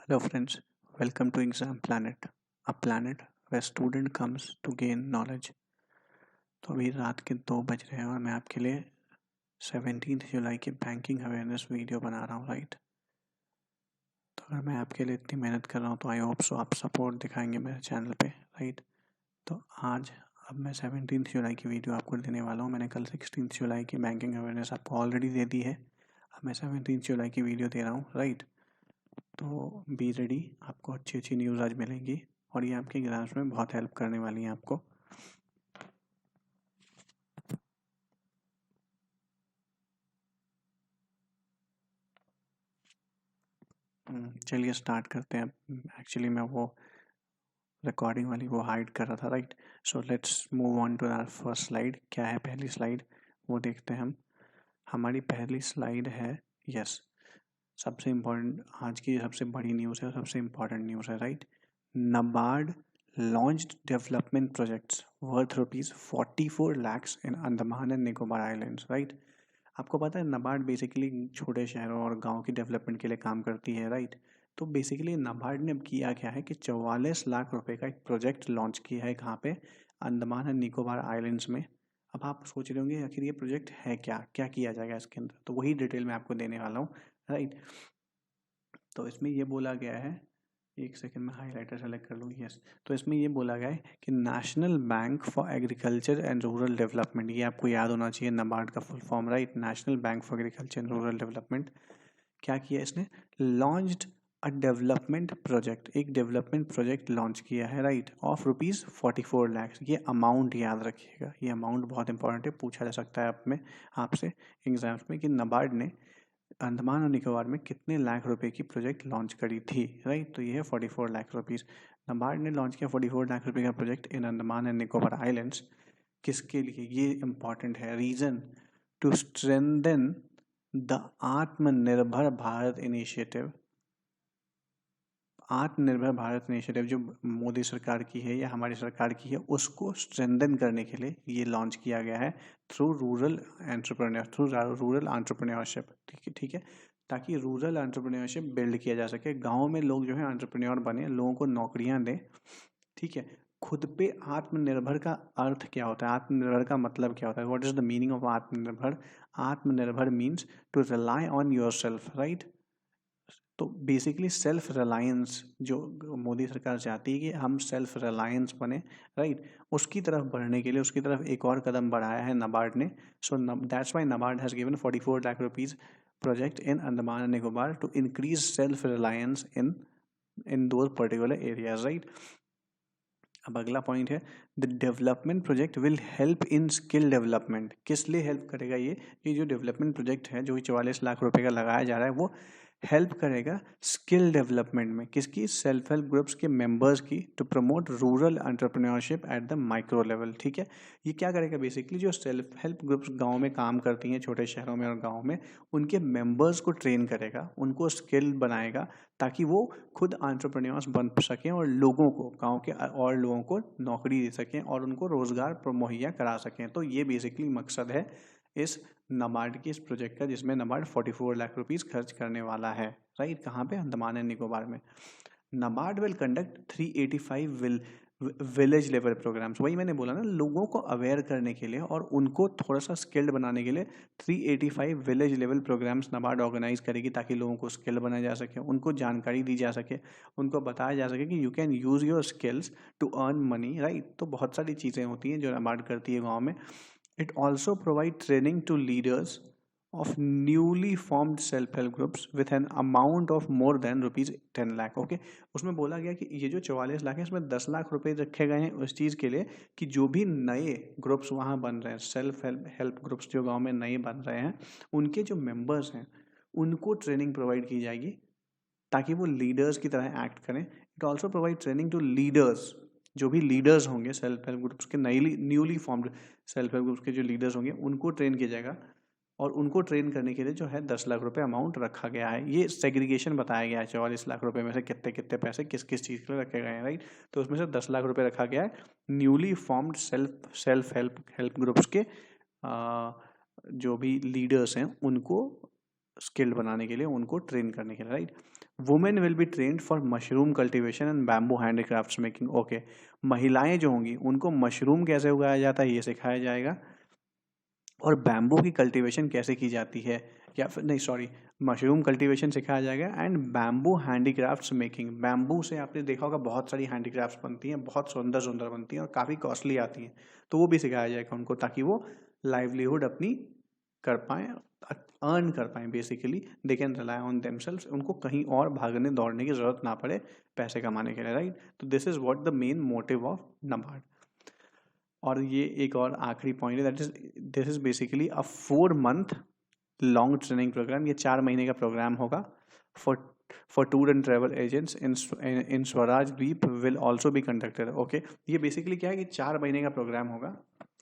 Hello friends, welcome to Exam Planet, a planet where student comes to gain knowledge. तो अभी रात के 2 बज रहे हैं और मैं आपके लिए 17 जुलाई की बैंकिंग अवेयरनेस वीडियो बना रहा हूँ, राइट। तो अगर मैं आपके लिए इतनी मेहनत कर रहा हूँ तो आई होप सो आप सपोर्ट दिखाएंगे मेरे चैनल पे, राइट। तो आज अब मैं 17 जुलाई की वीडियो आपको देने वाला हूँ। मैंने कल 16 जुलाई की बैंकिंग अवेयरनेस आपको ऑलरेडी दे दी है। अब मैं 17 जुलाई की वीडियो दे रहा हूँ, राइट। तो बी रेडी, आपको अच्छी अच्छी न्यूज़ आज मिलेंगी और ये आपके एग्जाम्स में बहुत हेल्प करने वाली हैं आपको। चलिए स्टार्ट करते हैं। एक्चुअली मैं वो रिकॉर्डिंग वाली वो हाइड कर रहा था, right. So let's move on to our first slide. क्या है पहली स्लाइड वो देखते हैं हम। हमारी पहली स्लाइड है, यस, सबसे इम्पोर्टेंट आज की सबसे बड़ी न्यूज़ है, सबसे इम्पोर्टेंट न्यूज़ है, right. NABARD launched development projects worth rupees 44 lakhs in Andaman and Nicobar Islands, right? आपको पता है NABARD बेसिकली छोटे शहरों और गांव की डेवलपमेंट के लिए काम करती है, राइट। तो बेसिकली NABARD ने अब किया क्या है कि 44 लाख रुपए का एक प्रोजेक्ट लॉन्च किया है कहाँ पे, अंडमान एंड निकोबार आइलैंड्स में। अब आप सोच रहे होंगे आखिर ये प्रोजेक्ट है क्या, क्या किया जाएगा इसके अंदर, तो वही डिटेल में आपको देने वाला हूँ, राइट। तो इसमें ये बोला गया है, एक सेकंड में हाईलाइटर सेलेक्ट कर लूँ, यस। तो इसमें ये बोला गया है कि national bank for agriculture and rural development, ये आपको याद होना चाहिए NABARD का full form, right, national bank for agriculture and rural development. क्या किया इसने, लॉन्च्ड अ डेवलपमेंट प्रोजेक्ट, एक डेवलपमेंट प्रोजेक्ट लॉन्च किया है, राइट, ऑफ रुपीज़ 44 लाख। ये अमाउंट याद रखिएगा, ये अमाउंट बहुत इंपॉर्टेंट है, पूछा जा सकता है आपसे एग्जाम्स में कि NABARD ने अंडमान और निकोबार में कितने लाख रुपए की प्रोजेक्ट लॉन्च करी थी, राइट। तो ये है 44 लाख रुपीज़। NABARD ने लॉन्च किया 44 लाख रुपए का project in Andaman and Nicobar islands. किसके लिए, ये इंपॉर्टेंट है, रीजन टू स्ट्रेंथन द आत्मनिर्भर भारत इनिशिएटिव। आत्मनिर्भर भारत इनिशिएटिव जो मोदी सरकार की है या हमारी सरकार की है, उसको स्ट्रेंथन करने के लिए ये लॉन्च किया गया है थ्रू रूरल एंटरप्रेन्योरशिप, ठीक है, ताकि रूरल एंटरप्रेन्योरशिप बिल्ड किया जा सके, गाँव में लोग जो है एंटरप्रेन्योर बने, लोगों को नौकरियाँ दें, ठीक है। खुद पे आत्मनिर्भर का अर्थ क्या होता है, आत्मनिर्भर का मतलब क्या होता है, what is the meaning of Atmanirbhar. Atmanirbhar means to rely on your self, right. तो बेसिकली सेल्फ रिलायंस जो मोदी सरकार चाहती है कि हम सेल्फ रिलायंस बने, राइट, उसकी तरफ बढ़ने के लिए उसकी तरफ एक और कदम बढ़ाया है NABARD ने। So that's why NABARD has given 44 lakh rupees project in Andaman and Nicobar to increase self reliance in those particular areas, right. अब अगला पॉइंट है, the development project will help in skill development. किस लिए हेल्प करेगा ये जो डेवलपमेंट प्रोजेक्ट है जो 44 लाख रुपए का लगाया जा रहा है, वो हेल्प करेगा स्किल डेवलपमेंट में, किसकी, सेल्फ हेल्प ग्रुप्स के मेंबर्स की, to promote rural entrepreneurship at the micro level, ठीक है। ये क्या करेगा, बेसिकली जो सेल्फ हेल्प ग्रुप्स गांव में काम करती हैं, छोटे शहरों में और गांव में, उनके मेंबर्स को ट्रेन करेगा, उनको स्किल बनाएगा, ताकि वो खुद एंटरप्रेन्योर्स बन सकें और लोगों को, गांव के और लोगों को नौकरी दे सकें और उनको रोजगार मुहैया करा सकें। तो ये बेसिकली मकसद है इस NABARD की इस प्रोजेक्ट का, जिसमें NABARD 44 लाख रुपीस खर्च करने वाला है, राइट। कहाँ पे, अंडमान एंड निकोबार में। NABARD will conduct 385 village level programmes, वही मैंने बोला ना, लोगों को अवेयर करने के लिए और उनको थोड़ा सा स्किल्ड बनाने के लिए 385 village level programmes NABARD organise करेगी, ताकि लोगों को स्किल बनाया जा सके, उनको जानकारी दी जा सके, उनको बताया जा सके कि you can use your skills to earn money, right. तो बहुत सारी चीज़ें होती हैं जो NABARD करती है गाँव में। It also provides training to leaders of newly formed self-help groups with an amount of more than rupees 10 lakh, okay. उसमें बोला गया कि ये जो 44 लाख है, इसमें 10 लाख रुपए रखे गए हैं उस चीज़ के लिए कि जो भी नए ग्रुप्स वहाँ बन रहे हैं, सेल्फ हेल्प ग्रुप्स जो गांव में नए बन रहे हैं, उनके जो मेंबर्स हैं उनको ट्रेनिंग प्रोवाइड की जाएगी ताकि वो लीडर्स की तरह एक्ट करें। It also provide training to leaders, जो भी लीडर्स होंगे सेल्फ हेल्प ग्रुप्स के, newly formed self help groups के जो लीडर्स होंगे उनको ट्रेन किया जाएगा, और उनको ट्रेन करने के लिए जो है 10 लाख रुपए अमाउंट रखा गया है। ये सेग्रीगेशन बताया गया है, 44 लाख रुपए में से कितने कितने पैसे किस किस चीज़ के लिए रखे गए हैं, राइट। तो उसमें से 10 लाख रुपए रखा गया है newly formed self help groups के जो भी लीडर्स हैं उनको स्किल्ड बनाने के लिए, उनको ट्रेन करने के लिए, right. Women will be trained for mushroom cultivation and bamboo handicrafts making. Okay, महिलाएं जो होंगी उनको मशरूम कैसे उगाया जाता है ये सिखाया जाएगा, और बैम्बू की कल्टीवेशन कैसे की जाती है, या फिर नहीं सॉरी, मशरूम कल्टीवेशन सिखाया जाएगा and bamboo handicrafts making. Bamboo से आपने देखा होगा बहुत सारी हैंडीक्राफ्ट्स बनती हैं, बहुत सुंदर सुंदर बनती हैं और काफ़ी कॉस्टली आती हैं, तो वो भी सिखाया जाएगा उनको, ताकि वो लाइवलीहुड अपनी कर पाएँ, अर्न कर पाएँ। Basically they can rely on themselves, उनको कहीं और भागने दौड़ने की ज़रूरत ना पड़े पैसे कमाने के लिए, राइट। तो this is what the main motive of NABARD. और ये एक और आखिरी पॉइंट है, that is this is basically a 4 month long training programme. ये 4 महीने का प्रोग्राम होगा for tour and travel agents in Swaraj Dweep will also be conducted. Okay, ये बेसिकली क्या है कि 4 महीने का प्रोग्राम होगा,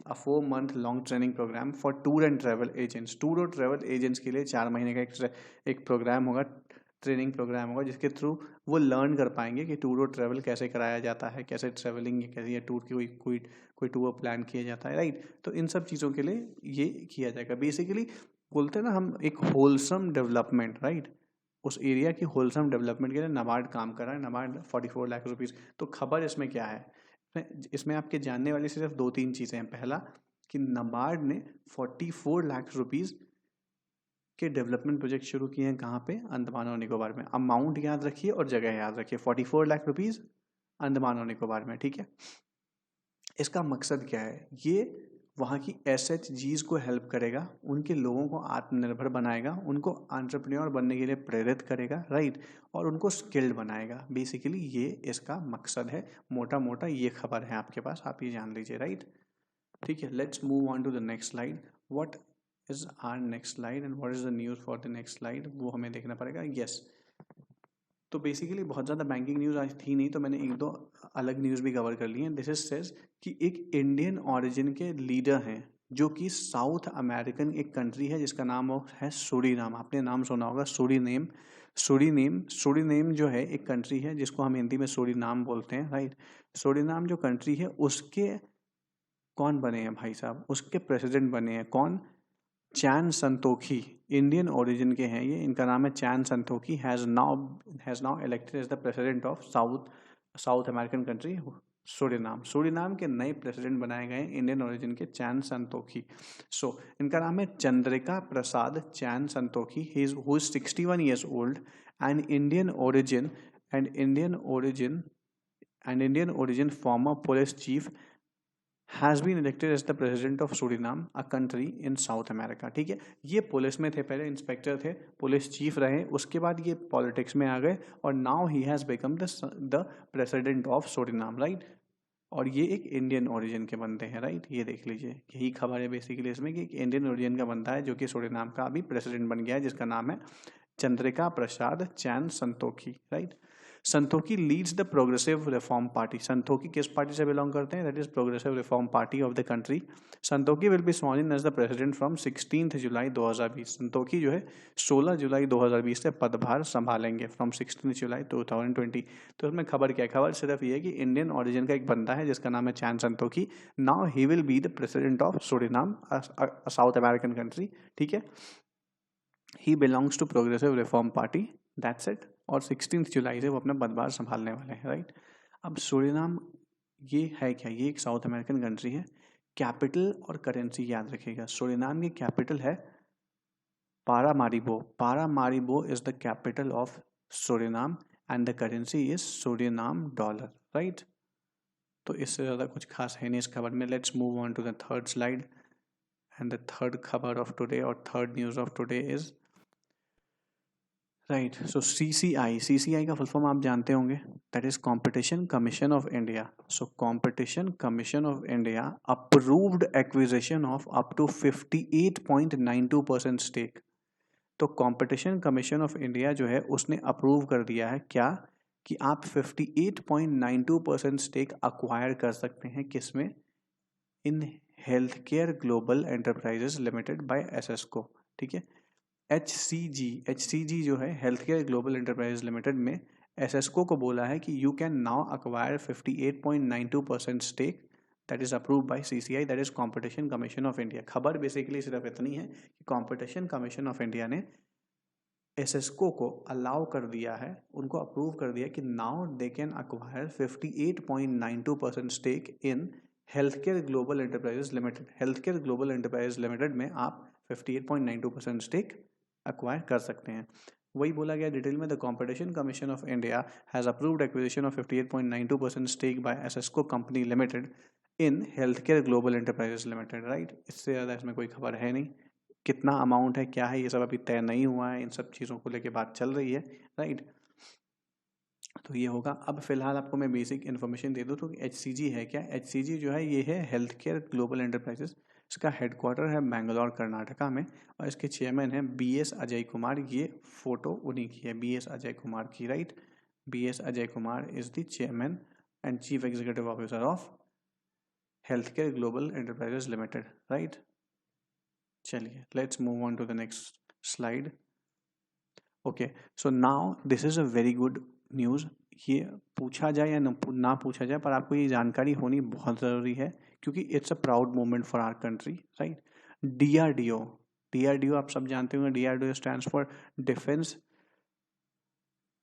a 4 month long training programme for tour and travel agents. Tour और ट्रेवल एजेंट्स के लिए 4 महीने का एक प्रोग्राम होगा, ट्रेनिंग प्रोग्राम होगा, जिसके थ्रू वो लर्न कर पाएंगे कि टूर और ट्रैवल कैसे कराया जाता है, कैसे ट्रैवलिंग कैसे, टूर की कोई टूर प्लान किया जाता है, राइट। तो इन सब चीज़ों के लिए ये किया जाएगा। बेसिकली बोलते हैं ना हम, एक होलसम डेवलपमेंट, राइट। उस एरिया की होलसम डेवलपमेंट के लिए नाबार्ड काम कर रहा है। नाबार्ड 44 लाख रुपीज़। तो खबर इसमें क्या है, इसमें आपके जानने वाली सिर्फ 2-3 चीज़ें हैं। पहला कि नाबार्ड ने 44 लाख रुपीज़ के डेवलपमेंट प्रोजेक्ट शुरू किए हैं। कहाँ पे? अंडमान और निकोबार में। अमाउंट याद रखिए और जगह याद रखिए, 44 लाख रुपीज़ अंडमान और निकोबार में, ठीक है। इसका मकसद क्या है? ये वहाँ की SHGs को हेल्प करेगा, उनके लोगों को आत्मनिर्भर बनाएगा, उनको एंटरप्रेन्योर बनने के लिए प्रेरित करेगा, राइट, और उनको स्किल्ड बनाएगा। बेसिकली ये इसका मकसद है, मोटा मोटा ये खबर है आपके पास, आप ये जान लीजिए, राइट। ठीक है, let's move on to the next slide. What is our next slide and what is the news for the next slide, वो हमें देखना पड़ेगा। यस, तो बेसिकली बहुत ज़्यादा बैंकिंग न्यूज़ आज थी नहीं, तो मैंने 1-2 अलग न्यूज़ भी कवर कर ली हैं। दिस इज सेज कि एक इंडियन ओरिजिन के लीडर हैं, जो कि साउथ अमेरिकन एक कंट्री है जिसका नाम है सूरीनाम। आपने नाम सुना होगा, सूरीनेम। सूरीनेम जो है एक कंट्री है जिसको हम हिंदी में सूरीनाम बोलते हैं, राइट। सूरीनाम जो कंट्री है उसके कौन बने हैं भाई साहब, उसके प्रेसिडेंट बने हैं कौन? चैन संतोखी, इंडियन ओरिजिन के हैं ये, इनका नाम है Chan Santokhi. Has now elected as the president of South American country Suriname. Suriname के नए प्रेसिडेंट बनाए गए इंडियन ओरिजिन के चैन संतोखी। सो इनका नाम है Chandrika Prasad Chan Santokhi. He is who is 61 years old and Indian origin former police chief has been elected as the president of Suriname, a country in South America। ठीक है, ये पुलिस में थे पहले, इंस्पेक्टर थे, पुलिस चीफ रहे, उसके बाद ये पॉलिटिक्स में आ गए और now he has become the president of Suriname, right. और ये एक इंडियन ओरिजिन के बंदे हैं, राइट। ये देख लीजिए, यही खबर है बेसिकली इसमें कि एक इंडियन ओरिजिन का बंदा है जो कि सूरीनाम का अभी प्रेसिडेंट बन गया है, जिसका नाम है Chandrika Prasad Chan Santokhi, right. Santokhi leads the Progressive Reform Party. Santokhi किस पार्टी से बिलोंग करते हैं? That is Progressive Reform Party of the country. Santokhi will be sworn in as the president from 16 July 2020। Santokhi जो है 16 जुलाई 2020 से पदभार संभालेंगे, फ्रॉम 16 जुलाई 2020। तो इसमें खबर क्या है? खबर सिर्फ ये है कि इंडियन ओरिजिन का एक बंदा है जिसका नाम है Chan Santokhi. Now he will be the president of Suriname, South American country, ठीक है। He belongs to Progressive Reform Party, that's it. और 16 जुलाई से वो अपना पदभार संभालने वाले हैं, राइट। अब सूरीनाम ये है क्या? ये एक साउथ अमेरिकन कंट्री है। कैपिटल और करेंसी याद रखिएगा। सूरीनाम की कैपिटल है Paramaribo. Paramaribo is the capital of Suriname and the currency is Suriname dollar, right. तो इससे ज़्यादा कुछ खास है नहीं इस खबर में। Let's move on to the third slide and the third खबर ऑफ टुडे और third news of today is right. So CCI का फुल फॉर्म आप जानते होंगे, that is competition commission of India. So competition commission of India approved acquisition of up to 58.92% stake. तो competition commission of India जो है उसने approve कर दिया है क्या, कि आप 58.92% स्टेक अक्वायर कर सकते हैं, किसमें? In health care Global Enterprises Limited by Aceso, ठीक है। HCG जो है Health care Global Enterprise Limited में एसेस्को को बोला है कि you can now acquire 58.92% stake, that is approved by CCI, that is competition commission of India. खबर बेसिकली सिर्फ इतनी है कि कॉम्पिटिशन कमीशन ऑफ इंडिया ने एसेस्को को अलाउ कर दिया है, उनको अप्रूव कर दिया कि now they can acquire 58.92% stake in health care global enterprises limited. Health care global enterprises limited में आप 58.92% स्टेक अक्वायर कर सकते हैं। वही बोला गया डिटेल में, the Competition commission of India has approved acquisition of 58.92% stake by Aceso company limited in health care global enterprises Limited, right. इससे ज़्यादा इसमें कोई खबर है नहीं। कितना अमाउंट है, क्या है, ये सब अभी तय नहीं हुआ है, इन सब चीज़ों को लेके बात चल रही है, राइट। तो ये होगा। अब फिलहाल आपको मैं बेसिक इन्फॉर्मेशन दे दूँ तो HCG है क्या। HCG जो है ये है हेल्थ केयर ग्लोबल एंटरप्राइजेस। इसका हेडक्वार्टर है बेंगलोर कर्नाटका में और इसके चेयरमैन हैं BS अजय कुमार। ये फोटो उन्हीं की है, BS अजय कुमार की, right. BS Ajay Kumar is the chairman and chief executive officer of Health care Global Enterprises Limited, right. चलिए, let's move on to the next slide. Okay, so now this is a very good news. ये पूछा जाए या ना पूछा जाए, पर आपको ये जानकारी होनी बहुत ज़रूरी है क्योंकि it's a proud moment for our country, right. DRDO, DRDO आप सब जानते होंगे। DRDO stands for defence.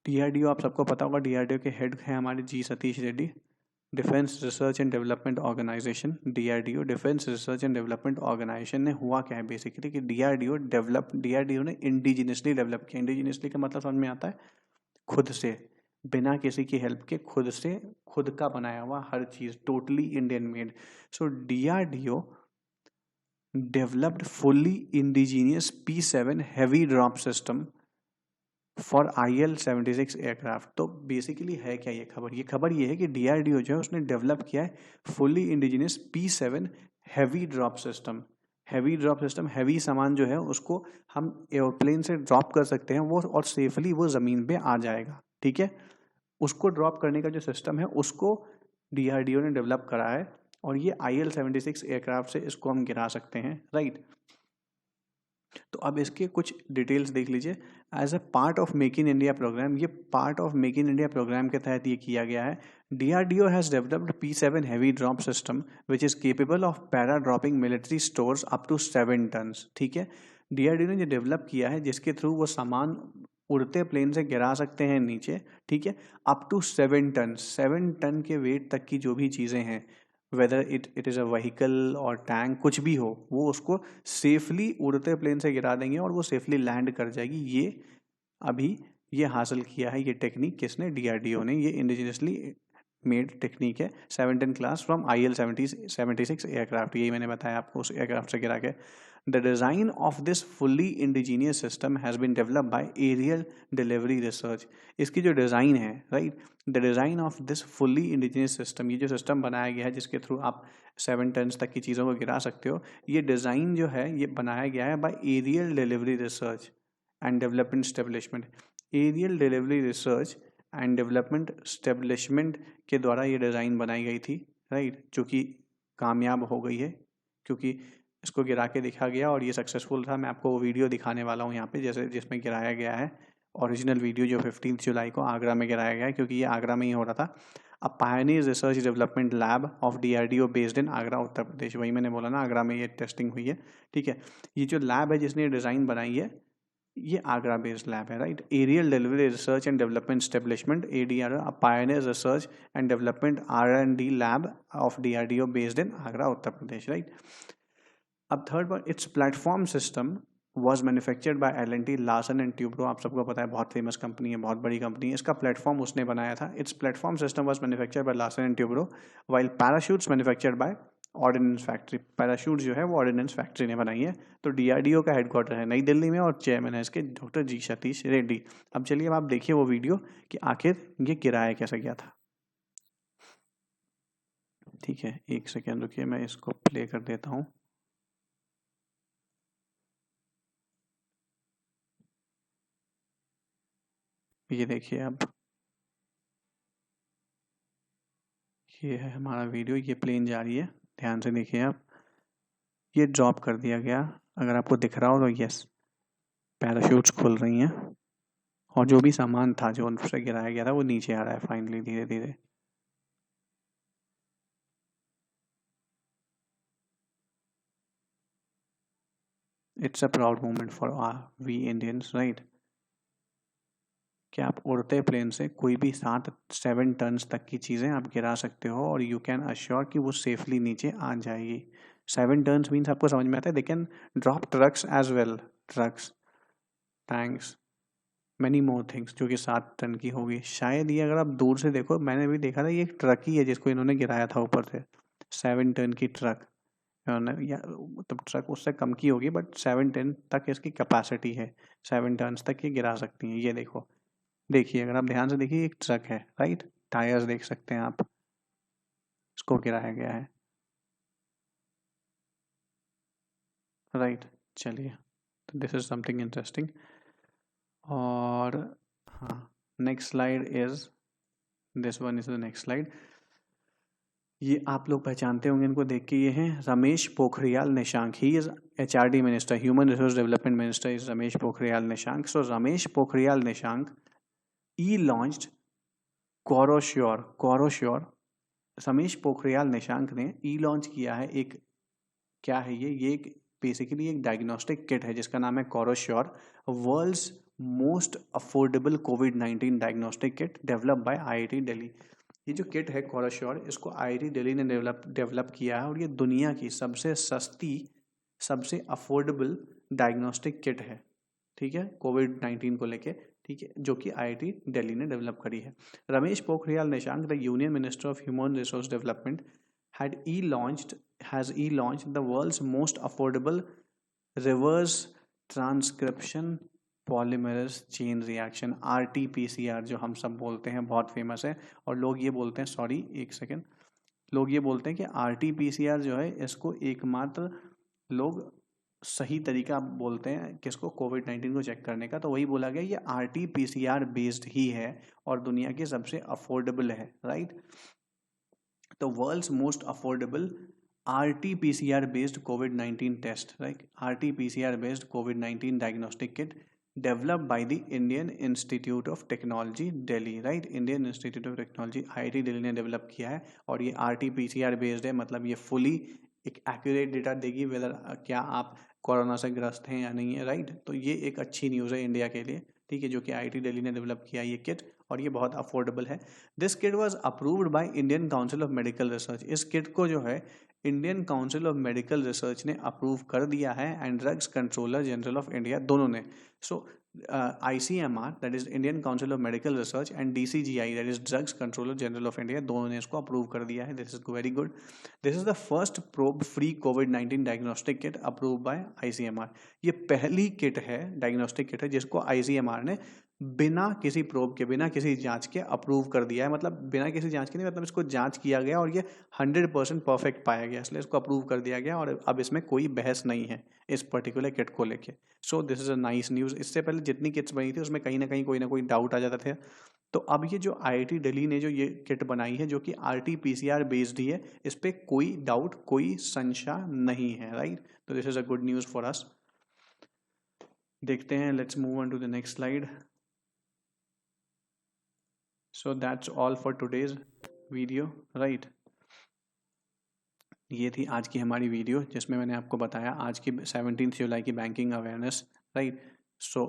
DRDO आप सबको पता होगा, DRDO के हेड हैं हमारे G Satish Reddy. Defence Research and Development Organisation, DRDO Defence Research and Development Organisation ने हुआ क्या है बेसिकली कि DRDO ने इंडिजिनियसली डेवलप किया। इंडिजिनियसली का मतलब समझ में आता है, खुद से, बिना किसी की हेल्प के, खुद से, खुद का बनाया हुआ हर चीज़, totally Indian made. So DRDO developed fully indigenous P7 heavy drop system for IL-76 aircraft. तो बेसिकली है क्या ये खबर, ये खबर ये है कि DRDO जो है उसने डेवलप किया है fully indigenous P7 heavy drop system. Heavy drop system, heavy सामान जो है उसको हम एयरप्लेन से ड्रॉप कर सकते हैं वो, और सेफली वो ज़मीन पे आ जाएगा, ठीक है। उसको ड्रॉप करने का जो सिस्टम है उसको DRDO ने डेवलप करा है और ये IL-76 एयरक्राफ्ट से इसको हम गिरा सकते हैं, राइट। तो अब इसके कुछ डिटेल्स देख लीजिए। As a part of Make in India programme, ये part of Make in India programme के तहत ये किया गया है। DRDO has developed P7 heavy drop system which is capable of para dropping military stores up to 7 tons, ठीक है। DRDO ने जो डेवलप किया है जिसके थ्रू वो सामान उड़ते प्लेन से गिरा सकते हैं नीचे, ठीक है, अप टू 7 टन। 7 टन के वेट तक की जो भी चीज़ें हैं, whether it is a vehicle और टैंक, कुछ भी हो, वो उसको सेफली उड़ते प्लेन से गिरा देंगे और वो सेफली लैंड कर जाएगी। ये अभी ये हासिल किया है ये टेक्निक किसने, DRDO ने। ये इंडिजिनियसली मेड टेक्निक है 710 क्लास फ्रॉम IL-76 एयरक्राफ्ट। यही मैंने बताया आपको, उस एयरक्राफ्ट से गिरा के। The design of this fully indigenous system has been develop by aerial delivery research. इसकी जो डिज़ाइन है, right, the design of this fully indigenous system, ये जो सिस्टम बनाया गया है जिसके थ्रू आप 7 टन तक की चीज़ों को गिरा सकते हो, ये डिज़ाइन जो है ये बनाया गया है by aerial delivery research and development establishment. Aerial delivery research and development establishment के द्वारा ये डिज़ाइन बनाई गई थी, राइट, जो कि कामयाब हो गई है क्योंकि इसको गिरा के देखा गया और ये सक्सेसफुल था। मैं आपको वो वीडियो दिखाने वाला हूँ यहाँ पे, जैसे जिसमें गिराया गया है, ओरिजिनल वीडियो जो 15 जुलाई को आगरा में गिराया गया है, क्योंकि ये आगरा में ही हो रहा था। A pioneer research development lab of DRDO based in Agra Uttar Pradesh. वही मैंने बोला ना, आगरा में ये टेस्टिंग हुई है, ठीक है। ये जो लैब है जिसने डिज़ाइन बनाई है, ये आगरा बेस्ड लैब है, right. Aerial delivery research and development establishment, ADR, a pioneer research and development R&D lab of DRDO based in Agra Uttar Pradesh, right. अब थर्ड पर, it's platform system was manufactured by L&T Larsen and Toubro. आप सबको पता है, बहुत famous company है, बहुत बड़ी कंपनी है। इसका प्लेटफॉर्म उसने बनाया था। It's platform system was manufactured bye Larsen and Toubro while parachutes manufactured by ordnance factory. Parachute जो है वो ऑर्डिनेंस फैक्ट्री ने बनाई है। तो DRDO का हेडक्वार्टर है नई दिल्ली में और चेयरमैन है इसके डॉक्टर जी सतीश रेड्डी। अब चलिए अब आप देखिए वो वीडियो कि आखिर ये किराया कैसे गया था। ठीक है, एक सेकेंड रुकिए, मैं इसको प्ले कर देता हूँ। ये देखिए, अब ये है हमारा वीडियो, ये प्लेन जा रही है, ध्यान से देखिए आप। ये ड्रॉप कर दिया गया, अगर आपको दिख रहा हो तो यस, पैराशूट्स खुल रही हैं और जो भी सामान था जो उनसे गिराया गया था वो नीचे आ रहा है फाइनली, धीरे धीरे। It's a proud moment for we Indians, right. कि आप उड़ते प्लेन से कोई भी 7 टन्स तक की चीज़ें आप गिरा सकते हो और यू कैन अश्योर कि वो सेफली नीचे आ जाएगी। 7 टन्स मीन्स आपको समझ में आता है, they can drop trucks as well, trucks, tanks, many more things, जो कि 7 टन की होगी शायद। ये अगर आप दूर से देखो, मैंने भी देखा था, ये एक ट्रक ही है जिसको इन्होंने गिराया था ऊपर से, 7 टन की ट्रक। या मतलब ट्रक उससे कम की होगी बट 7 टन तक इसकी कैपेसिटी है, 7 टन्स तक ये गिरा सकती हैं। ये देखो, देखिए अगर आप ध्यान से देखिए, एक ट्रक है राइट, टायर्स देख सकते हैं आप, इसको गिराया गया है राइट। चलिए, तो दिस इज समथिंग इंटरेस्टिंग। और हाँ, next slide is, this one is the next slide. ये आप लोग पहचानते होंगे इनको देख के, ये हैं Ramesh Pokhriyal Nishank. He is HRD minister, human resource development minister is Ramesh Pokhriyal Nishank. So Ramesh Pokhriyal Nishank e launched Corosure. Ramesh Pokhriyal Nishank ने ई लॉन्च किया है एक, क्या है ये एक बेसिकली एक डायग्नोस्टिक किट है जिसका नाम है क्वारोश्योर, वर्ल्ड्स मोस्ट अफोर्डेबल कोविड-19 diagnostic kit developed by IIT Delhi. ये जो किट है क्वारोश्योर, इसको IIT दिल्ली ने डेवलप किया है और ये दुनिया की सबसे सस्ती, सबसे अफोर्डेबल डायग्नोस्टिक किट है, ठीक है, कोविड-19 को लेके, ठीक है, जो कि IIT दिल्ली ने डेवलप करी है। Ramesh Pokhriyal Nishank, the union minister of human resource development, has e-launched the world's most affordable reverse transcription polymerase chain reaction, RT-PCR, जो हम सब बोलते हैं, बहुत फेमस है। और लोग ये बोलते हैं, सॉरी एक सेकेंड, लोग ये बोलते हैं कि RT-PCR जो है, इसको एकमात्र लोग सही तरीका बोलते हैं किसको, कोविड-19 को चेक करने का। तो वही बोला गया, ये RT-PCR बेस्ड ही है और दुनिया की सबसे अफोर्डेबल है राइट। तो world's most affordable RT-PCR based COVID-19 test, right? RT-PCR based COVID-19 diagnostic kit developed by the Indian Institute of Technology Delhi, right? Indian Institute of Technology IIT Delhi ने develop किया है और ये RT-PCR बेस्ड है, मतलब ये fully एक accurate data देगी वेदर क्या आप कोरोना से ग्रस्त हैं या नहीं है राइट। तो ये एक अच्छी न्यूज़ है इंडिया के लिए, ठीक है, जो कि IIT दिल्ली ने डेवलप किया ये किट और ये बहुत अफोर्डेबल है। This kit was approved by Indian council of medical research. इस किट को जो है Indian council of medical research ने अप्रूव कर दिया है and drugs controller general of India दोनों ने। सो ICMR, that is Indian council of medical research, and DCGI, that is drugs controller general of India, दोनों ने इसको अप्रूव कर दिया है। This is very good. This is the first probe free covid diagnostic kit approve by ICMR। ये पहली kit है, diagnostic kit है, जिसको ICMR ने बिना किसी प्रोब के, बिना किसी जांच के अप्रूव कर दिया है। मतलब बिना किसी जांच के नहीं, मतलब इसको जांच किया गया और ये 100% परफेक्ट पाया गया, इसलिए इसको अप्रूव कर दिया गया और अब इसमें कोई बहस नहीं है इस पर्टिकुलर किट को लेके। So this is a nice news. इससे पहले जितनी किट्स बनी थी उसमें कहीं ना कोई डाउट आ जाता था। तो अब ये जो IIT दिल्ली ने जो ये किट बनाई है, जो कि RT-PCR बेस्ड ही है, इस पर कोई डाउट, कोई संशय नहीं है राइट। तो this is a good news for us. देखते हैं, let's move on to the next slide. So that's all for today's video, right? ये थी आज की हमारी वीडियो जिसमें मैंने आपको बताया आज की 17 जुलाई की banking awareness, right. So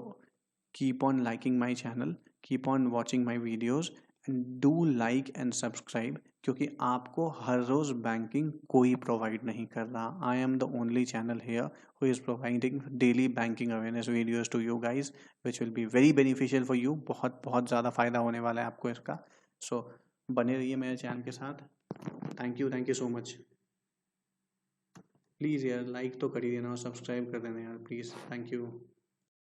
keep on liking my channel, keep on watching my videos and do like and subscribe, क्योंकि आपको हर रोज़ बैंकिंग कोई प्रोवाइड नहीं कर रहा। I am the only channel here who is providing daily banking awareness videos to you guys, which will be very beneficial for you. बहुत बहुत ज़्यादा फ़ायदा होने वाला है आपको इसका। सो बने रहिए मेरे चैनल के साथ। Thank you so much. Please यार लाइक तो कर ही देना और सब्सक्राइब कर देना यार प्लीज़, थैंक यू।